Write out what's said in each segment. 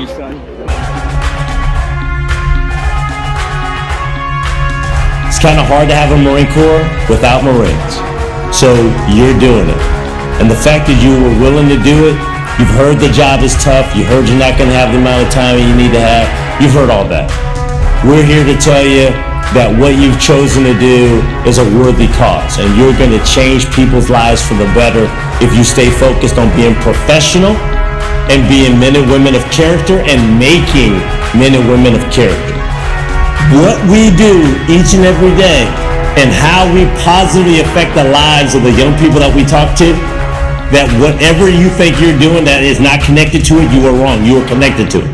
you, son. It's kind of hard to have a Marine Corps without Marines. So you're doing it. And the fact that you were willing to do it, you've heard the job is tough, you heard you're not going to have the amount of time you need to have, you've heard all that. We're here to tell you that what you've chosen to do is a worthy cause, and you're going to change people's lives for the better if you stay focused on being professional and being men and women of character and making men and women of character. What we do each and every day and how we positively affect the lives of the young people that we talk to, that whatever you think you're doing that is not connected to it, you are wrong. You are connected to it.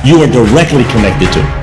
You are directly connected to it.